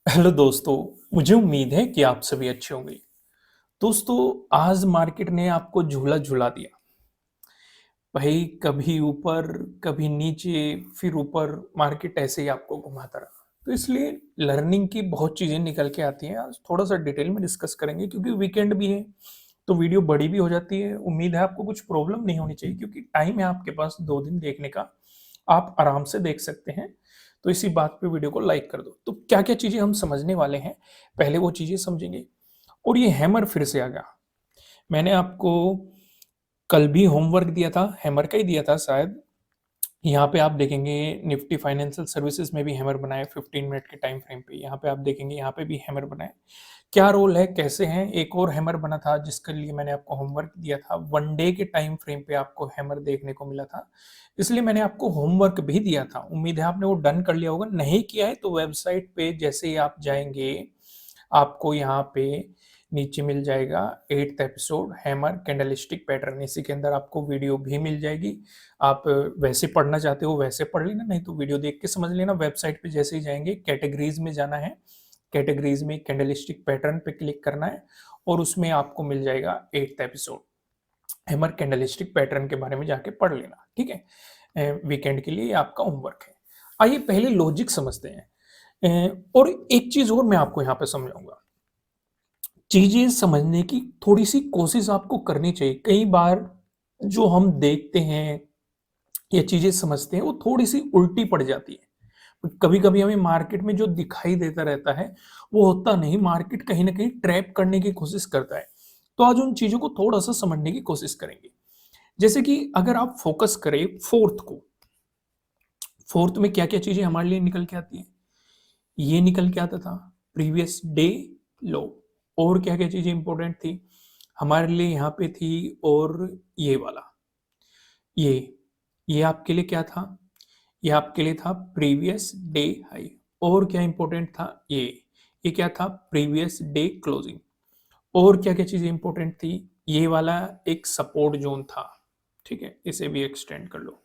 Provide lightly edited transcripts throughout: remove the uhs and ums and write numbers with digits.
Hello दोस्तों। मुझे उम्मीद है कि आप सभी अच्छे होंगे। दोस्तों, आज मार्केट ने आपको झूला झुला दिया। भाई कभी ऊपर कभी नीचे, फिर ऊपर, मार्केट ऐसे ही आपको घुमाता रहा। तो इसलिए लर्निंग की बहुत चीज़ें निकल के आती हैं। आज थोड़ा सा डिटेल में डिस्कस करेंगे क्योंकि वीकेंड भी है, तो वीडियो बड़ी भी हो जाती है। उम्मीद है आपको कुछ प्रॉब्लम नहीं होनी चाहिए क्योंकि टाइम है आपके पास 2 दिन देखने का, आप आराम से देख सकते हैं। तो इसी बात पे वीडियो को लाइक कर दो। तो क्या क्या चीज़ें हम समझने वाले हैं, पहले वो चीज़ें समझेंगे। और ये हैमर फिर से आ गया। मैंने आपको कल भी होमवर्क दिया था, हैमर का ही दिया था शायद। यहाँ पे आप देखेंगे निफ्टी फाइनेंशियल सर्विसेज में भी हैमर बनाए 15 मिनट के टाइम फ्रेम पे। यहाँ पे आप देखेंगे, यहाँ पे भी हैमर बनाए। क्या रोल है, कैसे हैं। एक और हैमर बना था जिसके लिए मैंने आपको होमवर्क दिया था, 1 डे के टाइम फ्रेम पे आपको हैमर देखने को मिला था। इसलिए मैंने आपको होमवर्क भी दिया था। उम्मीद है आपने वो डन कर लिया होगा। नहीं किया है तो वेबसाइट पे जैसे ही आप जाएंगे, आपको यहाँ पे नीचे मिल जाएगा 8th episode hammer candlestick pattern. इसी के अंदर आपको वीडियो भी मिल जाएगी। आप वैसे पढ़ना चाहते हो वैसे पढ़ लेना, नहीं तो वीडियो देख के समझ लेना। वेबसाइट पे जैसे ही जाएंगे, कैटेगरीज में जाना है, कैटेगरीज में कैंडलस्टिक पैटर्न पे क्लिक करना है और उसमें आपको मिल जाएगा 8th episode hammer candlestick pattern के बारे में। जाके पढ़ लेना, ठीक है। वीकेंड के लिए ये आपका होमवर्क है। आइए पहले लॉजिक समझते हैं। और एक चीज और मैं आपको यहाँ पे समझाऊंगा। चीजें समझने की थोड़ी सी कोशिश आपको करनी चाहिए। कई बार जो हम देखते हैं या चीजें समझते हैं वो थोड़ी सी उल्टी पड़ जाती है। कभी कभी हमें मार्केट में जो दिखाई देता रहता है वो होता नहीं। मार्केट कहीं ना कहीं ट्रैप करने की कोशिश करता है। तो आज उन चीजों को थोड़ा सा समझने की कोशिश करेंगे। जैसे कि अगर आप फोकस करें फोर्थ को, फोर्थ में क्या क्या चीजें हमारे लिए निकल के आती है। ये निकल के आता था प्रीवियस डे लो। और क्या क्या चीजें इंपॉर्टेंट थी हमारे लिए यहाँ पे थी। और ये वाला, ये ये आपके लिए क्या था, ये आपके लिए था प्रीवियस डे हाई। और क्या इंपॉर्टेंट था, ये क्या था, प्रीवियस डे क्लोजिंग। और क्या क्या चीजें इंपॉर्टेंट थी, ये वाला एक सपोर्ट जोन था, ठीक है, इसे भी एक्सटेंड कर लो।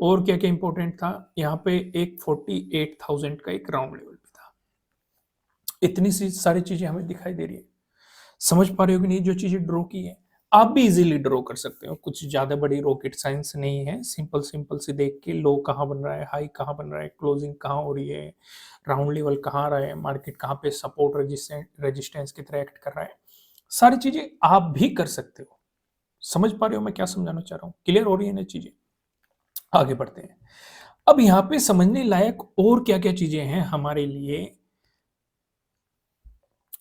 और क्या क्या इंपॉर्टेंट था, यहाँ पे एक 48,000 का एक राउंड लेवल पे था। इतनी सी सारी चीजें हमें दिखाई दे रही है। समझ पा रहे हो कि नहीं जो चीजें ड्रॉ की है। आप भी इजीली ड्रॉ कर सकते हो, कुछ ज्यादा बड़ी रॉकेट साइंस नहीं है। सिंपल सिंपल से देख के लो कहाँ बन रहा है, हाई कहाँ बन रहा है, क्लोजिंग कहाँ हो रही है, राउंड लेवल कहाँ आ रहा है, मार्केट कहाँ पे सपोर्ट रेजिस्टेंस की तरह एक्ट कर रहा है, सारी चीजें आप भी कर सकते हो। समझ पा रहे हो मैं क्या समझाना चाह रहा हूँ, क्लियर हो रही है ना चीजें। आगे बढ़ते हैं। अब यहाँ पे समझने लायक और क्या क्या चीजें हैं हमारे लिए।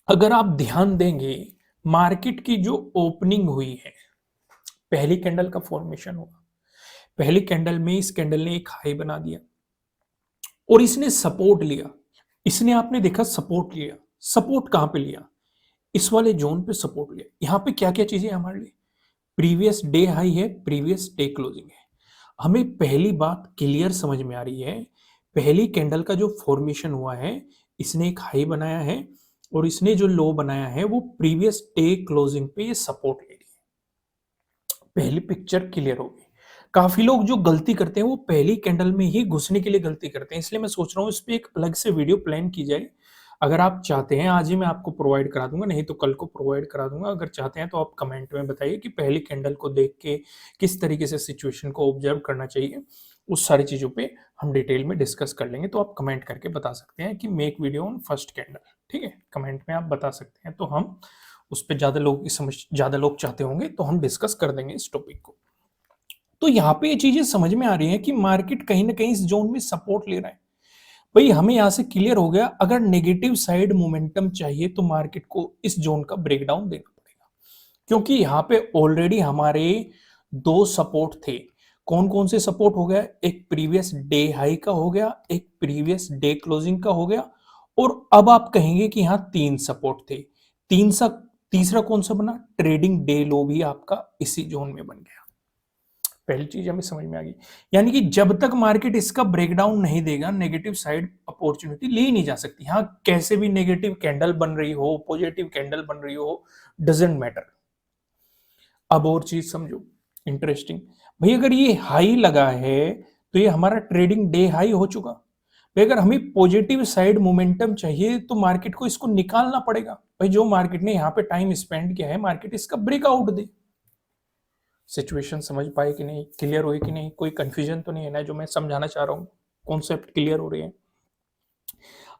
अगर आप ध्यान देंगे, मार्केट की जो ओपनिंग हुई है, पहली कैंडल का फॉर्मेशन हुआ, पहली कैंडल में इस कैंडल ने एक हाई बना दिया और इसने सपोर्ट लिया। इसने आपने देखा सपोर्ट लिया। सपोर्ट कहां पे लिया, इस वाले जोन पे सपोर्ट लिया। यहां पे क्या क्या चीजें हमारे लिए, प्रीवियस डे हाई है, प्रीवियस डे क्लोजिंग है। हमें पहली बात क्लियर समझ में आ रही है, पहली कैंडल का जो फॉर्मेशन हुआ है, इसने एक हाई बनाया है और इसने जो लो बनाया है वो प्रीवियस डे क्लोजिंग पे ये सपोर्ट ले रही है। पहली पिक्चर क्लियर होगी। काफी लोग जो गलती करते हैं वो पहली कैंडल में ही घुसने के लिए गलती करते हैं। इसलिए मैं सोच रहा हूँ इस पे एक अलग से वीडियो प्लान की जाए। अगर आप चाहते हैं आज ही मैं आपको प्रोवाइड करा दूंगा, नहीं तो कल को प्रोवाइड करा दूंगा। अगर चाहते हैं तो आप कमेंट में बताइए कि पहली कैंडल को देख के किस तरीके से सिचुएशन को ऑब्जर्व करना चाहिए। उस सारी चीजों पे हम डिटेल में डिस्कस कर लेंगे। तो आप कमेंट करके बता सकते हैं कि make video on first candle, ठीक है, कमेंट में आप बता सकते हैं। तो हम उस पर ज्यादा लोग की समझ, ज्यादा लोग चाहते होंगे तो हम डिस्कस कर देंगे इस टॉपिक को। तो यहाँ पे ये चीजें समझ में आ रही हैं कि मार्केट कहीं ना कहीं इस जोन में सपोर्ट ले रहा है। भाई हमें यहां से क्लियर हो गया, अगर नेगेटिव साइड मोमेंटम चाहिए तो मार्केट को इस जोन का ब्रेकडाउन देना पड़ेगा। क्योंकि यहाँ पे ऑलरेडी हमारे दो सपोर्ट थे। कौन कौन से सपोर्ट हो गया, एक प्रीवियस डे हाई का हो गया, एक प्रीवियस डे क्लोजिंग का हो गया। और अब आप कहेंगे कि यहाँ 3 सपोर्ट थे। तीन सा तीसरा कौन सा बना, ट्रेडिंग डे लो भी आपका इसी जोन में बन गया। पहली चीज हमें समझ में आ गई। यानी कि जब तक मार्केट इसका ब्रेकडाउन नहीं देगा, नेगेटिव साइड अपॉर्चुनिटी ली नहीं जा सकती। हाँ, कैसे भी नेगेटिव कैंडल बन रही हो, पॉजिटिव कैंडल बन रही हो, डजेंट मैटर। अब और चीज समझो, इंटरेस्टिंग। भाई अगर ये हाई लगा है तो ये हमारा ट्रेडिंग डे हाई हो चुका। भाई अगर हमें पॉजिटिव साइड मोमेंटम चाहिए तो मार्केट को इसको निकालना पड़ेगा। भाई जो मार्केट ने यहाँ पे टाइम स्पेंड किया है, मार्केट इसका ब्रेकआउट दे। सिचुएशन समझ पाए कि नहीं, क्लियर हुई कि नहीं, कोई कंफ्यूजन तो नहीं है ना जो मैं समझाना चाह रहा हूँ, कॉन्सेप्ट क्लियर हो रही है।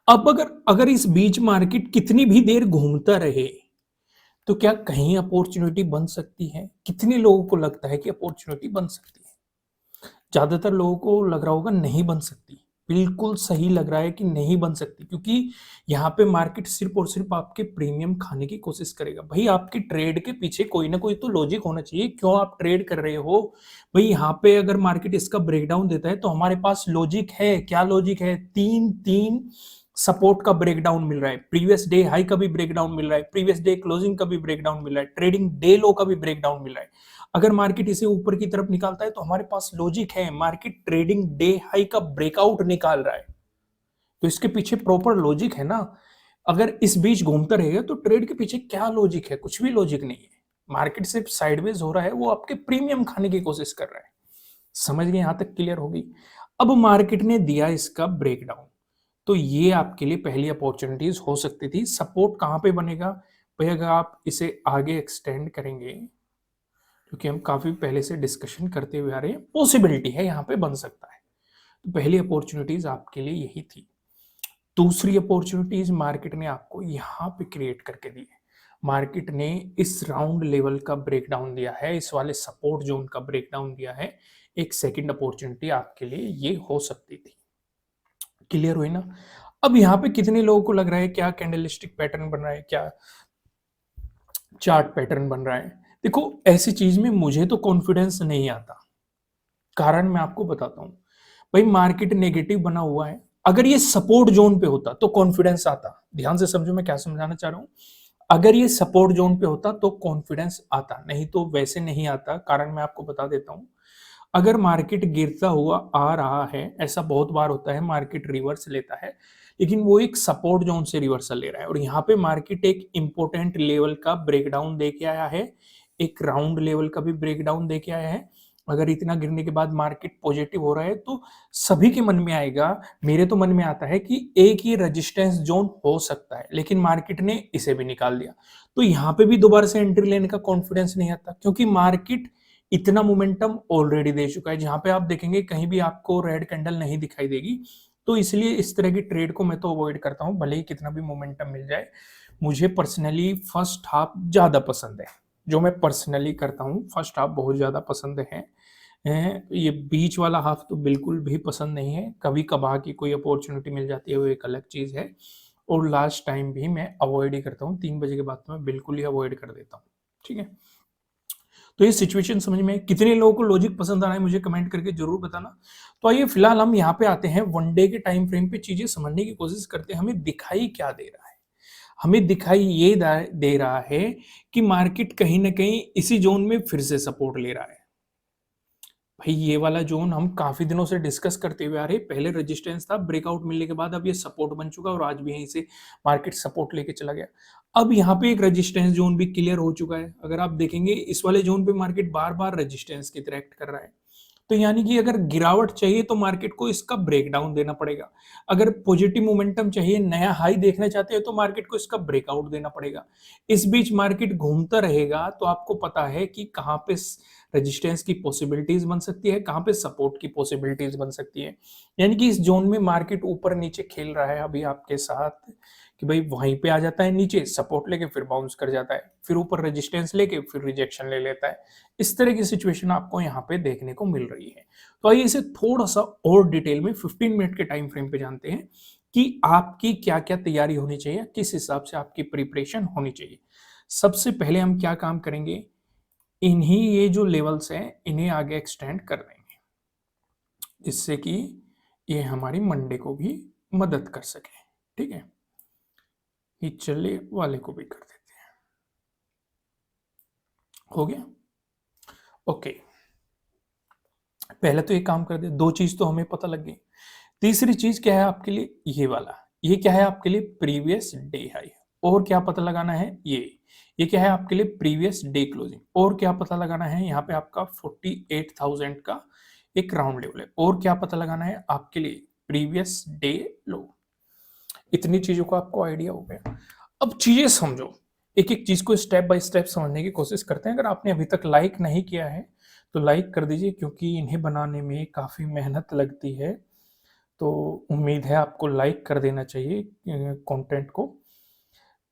अब अगर अगर इस बीच मार्केट कितनी भी देर घूमता रहे तो क्या कहीं अपॉर्चुनिटी बन सकती है? कितने लोगों को लगता है कि अपॉर्चुनिटी बन सकती है? ज्यादातर लोगों को लग रहा होगा नहीं बन सकती। बिल्कुल सही लग रहा है कि नहीं बन सकती, क्योंकि यहाँ पे मार्केट सिर्फ और सिर्फ आपके प्रीमियम खाने की कोशिश करेगा। भाई आपकी ट्रेड के पीछे कोई ना कोई तो लॉजिक होना चाहिए, क्यों आप ट्रेड कर रहे हो। भाई यहाँ पे अगर मार्केट इसका ब्रेकडाउन देता है तो हमारे पास लॉजिक है। क्या लॉजिक है? तीन तीन सपोर्ट का ब्रेकडाउन मिल रहा है, प्रीवियस डे हाई का भी ब्रेकडाउन मिल रहा है, प्रीवियस डे क्लोजिंग का भी ब्रेकडाउन मिल रहा है, ट्रेडिंग डे लो का भी ब्रेकडाउन मिल रहा है। अगर मार्केट इसे ऊपर की तरफ निकालता है तो हमारे पास लॉजिक है, मार्केट ट्रेडिंग डे हाई का ब्रेकआउट निकाल रहा है, तो इसके पीछे प्रॉपर लॉजिक है ना। अगर इस बीच घूमता रहेगा तो ट्रेड के पीछे क्या लॉजिक है? कुछ भी लॉजिक नहीं है। मार्केट सिर्फ साइडवेज हो रहा है, वो आपके प्रीमियम खाने की कोशिश कर रहा है। समझ गए? यहां तक क्लियर होगी। अब मार्केट ने दिया इसका ब्रेकडाउन, तो ये आपके लिए पहली अपॉर्चुनिटीज हो सकती थी। सपोर्ट कहां पे बनेगा भाई? अगर आप इसे आगे एक्सटेंड करेंगे, क्योंकि हम काफी पहले से डिस्कशन करते हुए आ रहे हैं, पॉसिबिलिटी है यहाँ पे बन सकता है। तो पहली अपॉर्चुनिटीज आपके लिए यही थी। दूसरी अपॉर्चुनिटीज मार्केट ने आपको यहाँ पे क्रिएट करके दी है। मार्केट ने इस राउंड लेवल का ब्रेकडाउन दिया है, इस वाले सपोर्ट जोन का ब्रेकडाउन दिया है। एक सेकंड अपॉर्चुनिटी आपके लिए ये हो सकती थी। क्लियर हुई ना? अब यहाँ पे कितने लोगों को लग रहा है क्या कैंडलस्टिक पैटर्न बन रहा है, क्या चार्ट पैटर्न बन रहा है? देखो ऐसी चीज में मुझे तो कॉन्फिडेंस नहीं आता। कारण मैं आपको बताता हूं। भाई मार्केट नेगेटिव बना हुआ है, अगर ये सपोर्ट जोन पे होता तो कॉन्फिडेंस आता। ध्यान से समझो मैं क्या समझाना चाह रहा हूं। अगर ये सपोर्ट जोन पे होता तो कॉन्फिडेंस आता, नहीं तो वैसे नहीं आता। कारण मैं आपको बता देता हूं। अगर मार्केट गिरता हुआ आ रहा है, ऐसा बहुत बार होता है, मार्केट रिवर्स लेता है, लेकिन वो एक सपोर्ट जोन से रिवर्सल ले रहा है, और यहाँ पे मार्केट एक इंपॉर्टेंट लेवल का ब्रेकडाउन देके आया है, एक राउंड लेवल का भी ब्रेकडाउन देके आया है। अगर इतना गिरने के बाद मार्केट पॉजिटिव हो रहा है तो सभी के मन में आएगा, मेरे तो मन में आता है कि एक ही रेजिस्टेंस जोन हो सकता है, लेकिन मार्केट ने इसे भी निकाल दिया। तो यहाँ पे भी दोबारा से एंट्री लेने का कॉन्फिडेंस नहीं आता, क्योंकि मार्केट इतना मोमेंटम ऑलरेडी दे चुका है। जहां पे आप देखेंगे कहीं भी आपको रेड कैंडल नहीं दिखाई देगी, तो इसलिए इस तरह की ट्रेड को मैं तो अवॉइड करता हूं, भले ही कितना भी मोमेंटम मिल जाए। मुझे पर्सनली फर्स्ट हाफ ज्यादा पसंद है, जो मैं पर्सनली करता हूं, फर्स्ट हाफ बहुत ज्यादा पसंद है। ये बीच वाला हाफ तो बिल्कुल भी पसंद नहीं है। कभी कभार की कोई अपॉर्चुनिटी मिल जाती है वो एक अलग चीज है, और लास्ट टाइम भी मैं अवॉइड ही करता हूँ। 3 बजे के बाद तो मैं बिल्कुल ही अवॉइड कर देता हूँ। ठीक है, तो ये सिचुएशन समझ में कितने लोगों को लॉजिक पसंद आ रहा है मुझे कमेंट करके जरूर बताना। तो आइए फिलहाल हम यहाँ पे आते हैं, वन डे के टाइम फ्रेम पे चीजें समझने की कोशिश करते हैं। हमें दिखाई क्या दे रहा है? हमें दिखाई ये दे रहा है कि मार्केट कहीं ना कहीं इसी जोन में फिर से सपोर्ट ले रहा है। भाई ये वाला जोन हम काफी दिनों से डिस्कस करते हुए आ रहे हैं। पहले रेजिस्टेंस था, ब्रेकआउट मिलने के बाद अब ये सपोर्ट बन चुका, और आज भी यहीं से मार्केट सपोर्ट लेके चला गया। अब यहाँ पे एक रेजिस्टेंस जोन भी क्लियर हो चुका है। अगर आप देखेंगे इस वाले जोन पे मार्केट बार बार रेजिस्टेंस की तरह एक्ट कर रहा है, तो यानी कि अगर गिरावट चाहिए तो मार्केट को इसका ब्रेकडाउन देना पड़ेगा। अगर पॉजिटिव मोमेंटम चाहिए, नया हाई देखना चाहते हैं, तो मार्केट को इसका ब्रेकआउट देना पड़ेगा। इस बीच मार्केट घूमता रहेगा तो आपको पता है कि कहाँ पे रेजिस्टेंस की पॉसिबिलिटीज बन सकती है, कहाँ पे सपोर्ट की पॉसिबिलिटीज बन सकती है। यानी कि इस जोन में मार्केट ऊपर नीचे खेल रहा है अभी आपके साथ, कि भाई वहीं पे आ जाता है, नीचे सपोर्ट लेके फिर बाउंस कर जाता है, फिर ऊपर रेजिस्टेंस लेके फिर रिजेक्शन ले लेता है। इस तरह की सिचुएशन आपको यहाँ पे देखने को मिल रही है। तो आइए इसे थोड़ा सा और डिटेल में 15 मिनट के टाइम फ्रेम पे जानते हैं कि आपकी क्या क्या तैयारी होनी चाहिए, किस हिसाब से आपकी प्रिपरेशन होनी चाहिए। सबसे पहले हम क्या काम करेंगे, इन्हीं ये जो लेवल्स हैं इन्हें आगे एक्सटेंड कर देंगे, जिससे कि ये हमारी मंडे को भी मदद कर सके। ठीक है, ये चले वाले को भी कर देते हैं। हो गया? ओके, पहले तो ये काम कर दे, दो चीज तो हमें पता लग गई। तीसरी चीज क्या है आपके लिए? ये वाला, ये क्या है आपके लिए? Previous day high. और क्या पता लगाना है? ये क्या है आपके लिए? Previous day closing. और क्या पता लगाना है? यहाँ पे आपका 48,000 का एक राउंड लेवल है। और क्या पता लगाना है आपके लिए? प्रीवियस डे लो। इतनी चीजों का आपको आइडिया हो गया। अब चीजें समझो, एक एक चीज को स्टेप बाय स्टेप समझने की कोशिश करते हैं। अगर आपने अभी तक लाइक नहीं किया है तो लाइक कर दीजिए, क्योंकि इन्हें बनाने में काफी मेहनत लगती है। तो उम्मीद है आपको लाइक कर देना चाहिए कंटेंट को।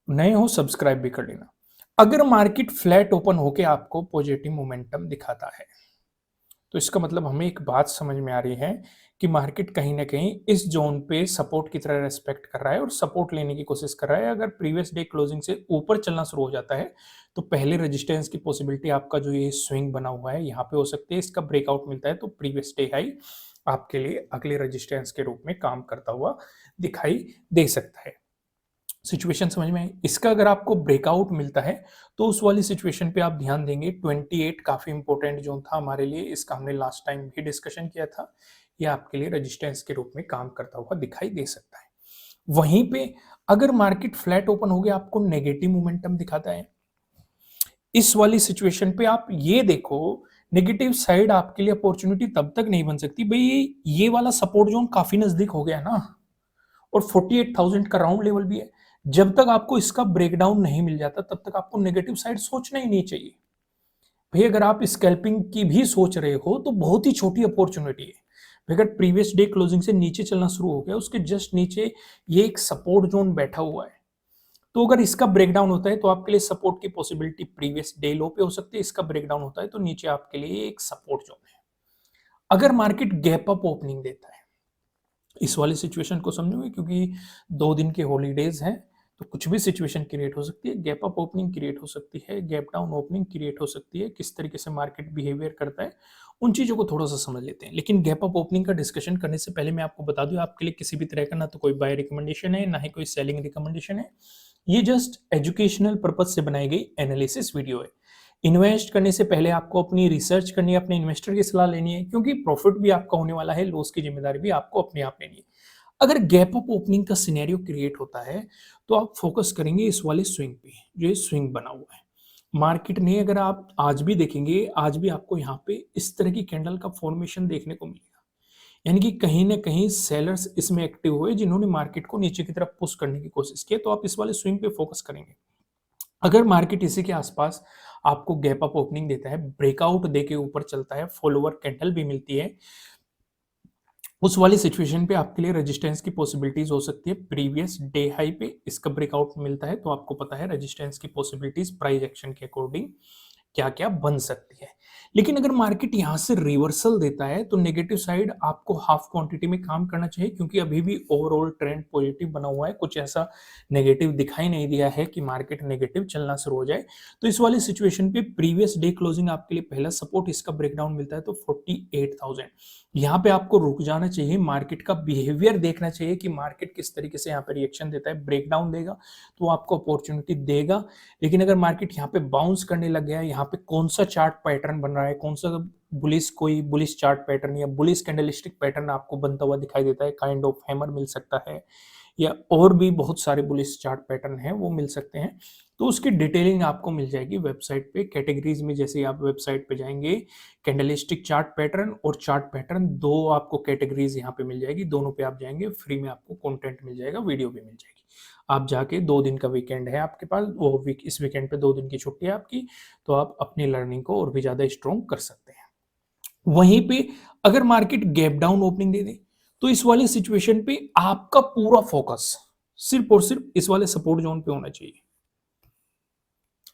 नए हो सब्सक्राइब भी कर लेना। अगर मार्केट फ्लैट ओपन होके आपको पॉजिटिव मोमेंटम दिखाता है तो इसका मतलब हमें एक बात समझ में आ रही है कि मार्केट कहीं ना कहीं इस जोन पे सपोर्ट की तरह रेस्पेक्ट कर रहा है और सपोर्ट लेने की कोशिश कर रहा है। अगर प्रीवियस डे क्लोजिंग से ऊपर चलना शुरू हो जाता है तो पहले रेजिस्टेंस की पॉसिबिलिटी आपका जो ये स्विंग बना हुआ है यहाँ पे हो सकती है। इसका ब्रेकआउट मिलता है तो प्रीवियस डे हाई आपके लिए अगले रेजिस्टेंस के रूप में काम करता हुआ दिखाई दे सकता है। सिचुएशन समझ में आई? इसका अगर आपको ब्रेकआउट मिलता है तो उस वाली सिचुएशन पे आप ध्यान देंगे। 28 काफी इंपॉर्टेंट जोन था हमारे लिए, इसका हमने लास्ट टाइम भी डिस्कशन किया था। ये आपके लिए रेजिस्टेंस के रूप में काम करता हुआ दिखाई दे सकता है। वहीं पे अगर मार्केट फ्लैट ओपन हो गया आपको नेगेटिव मोमेंटम दिखाता है, इस वाली सिचुएशन पे आप ये देखो, नेगेटिव साइड आपके लिए अपॉर्चुनिटी तब तक नहीं बन सकती भाई ये वाला सपोर्ट जोन काफी नजदीक हो गया ना, और 48,000 का राउंड लेवल भी है। जब तक आपको इसका ब्रेकडाउन नहीं मिल जाता तब तक आपको नेगेटिव साइड सोचना ही नहीं चाहिए भाई। अगर आप स्कैल्पिंग की भी सोच रहे हो तो बहुत ही छोटी अपॉर्चुनिटी है भाई। अगर प्रीवियस डे क्लोजिंग से नीचे चलना शुरू हो गया, उसके जस्ट नीचे ये एक सपोर्ट जोन बैठा हुआ है, तो अगर इसका ब्रेकडाउन होता है तो आपके लिए सपोर्ट की पॉसिबिलिटी प्रीवियस डे लो पे हो सकती है। इसका ब्रेकडाउन होता है तो नीचे आपके लिए एक सपोर्ट जोन है। अगर मार्केट गैप अप ओपनिंग देता है, इस वाली सिचुएशन को समझोगे क्योंकि 2 दिन के हॉलीडेज हैं तो कुछ भी सिचुएशन क्रिएट हो सकती है। गैप अप ओपनिंग क्रिएट हो सकती है, गैप डाउन ओपनिंग क्रिएट हो सकती है। किस तरीके से मार्केट बिहेवियर करता है उन चीजों को थोड़ा सा समझ लेते हैं। लेकिन गैप अप ओपनिंग का डिस्कशन करने से पहले मैं आपको बता दूं, आपके लिए किसी भी तरह का ना तो कोई बाय रिकमेंडेशन है ना ही कोई सेलिंग रिकमेंडेशन है। ये जस्ट एजुकेशनल पर्पज से बनाई गई एनालिसिस वीडियो है। इन्वेस्ट करने से पहले आपको अपनी रिसर्च करनी है, अपने इन्वेस्टर की सलाह लेनी है, क्योंकि प्रॉफिट भी आपका होने वाला है, लॉस की जिम्मेदारी भी आपको अपने आप लेनी है। अगर गैप अप ओपनिंग का सिनेरियो क्रिएट होता है तो आप फोकस करेंगे इस वाले स्विंग पे, जो ये स्विंग बना हुआ है मार्केट ने। अगर आप आज भी देखेंगे, आज भी आपको यहाँ पे इस तरह की कैंडल का फॉर्मेशन देखने को मिलेगा, यानी कि कहीं ना कहीं सेलर्स इसमें एक्टिव हुए जिन्होंने मार्केट को नीचे की तरफ पुश करने की कोशिश की। तो आप इस वाले स्विंग पे फोकस करेंगे। अगर मार्केट इसी के आसपास आपको गैप अप ओपनिंग देता है, ब्रेकआउट देके ऊपर चलता है, फॉलोअर कैंडल भी मिलती है, उस वाली सिचुएशन पे आपके लिए रेजिस्टेंस की पॉसिबिलिटीज हो सकती है प्रीवियस डे हाई पे। इसका ब्रेकआउट मिलता है तो आपको पता है रेजिस्टेंस की पॉसिबिलिटीज प्राइस एक्शन के अकॉर्डिंग क्या क्या बन सकती है। लेकिन अगर मार्केट यहां से रिवर्सल देता है तो नेगेटिव साइड आपको हाफ क्वांटिटी में काम करना चाहिए, क्योंकि अभी भी ओवरऑल ट्रेंड पॉजिटिव बना हुआ है। कुछ ऐसा नेगेटिव दिखाई नहीं दिया है कि मार्केट नेगेटिव चलना शुरू हो जाए। तो इस वाली सिचुएशन पे प्रीवियस डे क्लोजिंग आपके लिए पहला सपोर्ट, इसका ब्रेकडाउन मिलता है तो 48,000। यहाँ पे आपको रुक जाना चाहिए, मार्केट का बिहेवियर देखना चाहिए कि मार्केट किस तरीके से यहाँ पे रिएक्शन देता है। ब्रेकडाउन देगा तो आपको अपॉर्चुनिटी देगा, लेकिन अगर मार्केट यहाँ पे बाउंस करने लग गया है, यहाँ पे कौन सा चार्ट पैटर्न बन रहा है, कौन सा बुलिश, कोई बुलिश चार्ट पैटर्न या बुलिश कैंडलस्टिक पैटर्न आपको बनता हुआ दिखाई देता है, काइंड ऑफ हैमर मिल सकता है, या और भी बहुत सारे बुलिश चार्ट पैटर्न हैं वो मिल सकते हैं। तो उसकी डिटेलिंग आपको मिल जाएगी वेबसाइट पे, कैटेगरीज में। जैसे आप वेबसाइट पे जाएंगे, कैंडलस्टिक चार्ट पैटर्न और चार्ट पैटर्न, दो आपको कैटेगरीज यहाँ पे मिल जाएगी। दोनों पे आप जाएंगे, फ्री में आपको कंटेंट मिल जाएगा, वीडियो भी मिल जाएगी। आप जाके 2 दिन का वीकेंड है आपके पास, वो इस वीकेंड पे 2 दिन की छुट्टी है आपकी, तो आप अपनी लर्निंग को और भी ज्यादा स्ट्रॉन्ग कर सकते हैं। वहीं पे अगर मार्केट गैप डाउन ओपनिंग दे दे तो इस वाली सिचुएशन पे आपका पूरा फोकस सिर्फ और सिर्फ इस वाले सपोर्ट जोन पे होना चाहिए।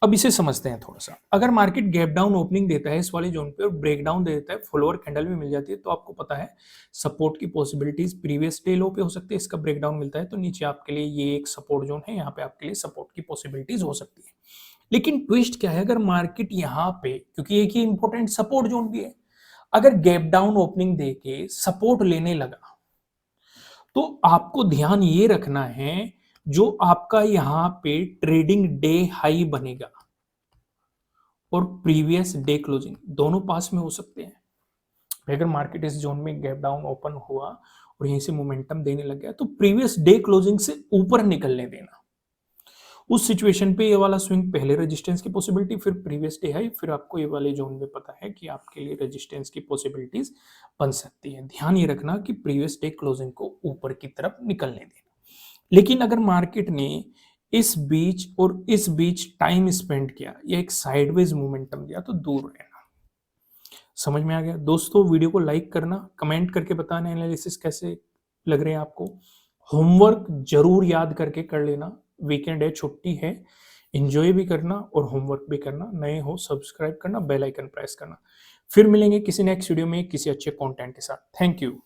अब इसे समझते हैं थोड़ा सा। अगर मार्केट गैप डाउन ओपनिंग देता है इस वाले जोन पे और ब्रेक डाउन दे देता है, फॉलोअर कैंडल भी मिल जाती है, तो आपको पता है सपोर्ट की पॉसिबिलिटीज प्रीवियस डे लो पे हो सकती है। इसका ब्रेक डाउन मिलता है तो नीचे आपके लिए ये एक सपोर्ट जोन है, यहाँ पे आपके लिए सपोर्ट की पॉसिबिलिटीज हो सकती है। लेकिन ट्विस्ट क्या है, अगर मार्केट यहाँ पे, क्योंकि एक ही इंपॉर्टेंट सपोर्ट जोन भी है, अगर गैप डाउन ओपनिंग देके सपोर्ट लेने लगा तो आपको ध्यान ये रखना है, जो आपका यहां पे ट्रेडिंग डे हाई बनेगा और प्रीवियस डे क्लोजिंग दोनों पास में हो सकते हैं। अगर मार्केट इस जोन में गैप डाउन ओपन हुआ और यहीं से मोमेंटम देने लग गया तो प्रीवियस डे क्लोजिंग से ऊपर निकलने देना, उस सिचुएशन पे ये वाला स्विंग पहले रेजिस्टेंस की पॉसिबिलिटी, फिर प्रीवियस डे हाई, फिर आपको ये वाले जोन में पता है कि आपके लिए रेजिस्टेंस की पॉसिबिलिटीज बन सकती है। ध्यान ये रखना कि प्रीवियस डे क्लोजिंग को ऊपर की तरफ निकलने देना। लेकिन अगर मार्केट ने इस बीच टाइम स्पेंड किया या एक साइडवेज मोमेंटम दिया तो दूर रहना। समझ में आ गया दोस्तों? वीडियो को लाइक करना, कमेंट करके बताना एनालिसिस कैसे लग रहे हैं आपको। होमवर्क जरूर याद करके कर लेना, वीकेंड है, छुट्टी है, एंजॉय भी करना और होमवर्क भी करना। नए हो सब्सक्राइब करना, बेल आइकन प्रेस करना। फिर मिलेंगे किसी नेक्स्ट वीडियो में किसी अच्छे कंटेंट के साथ। Thank you.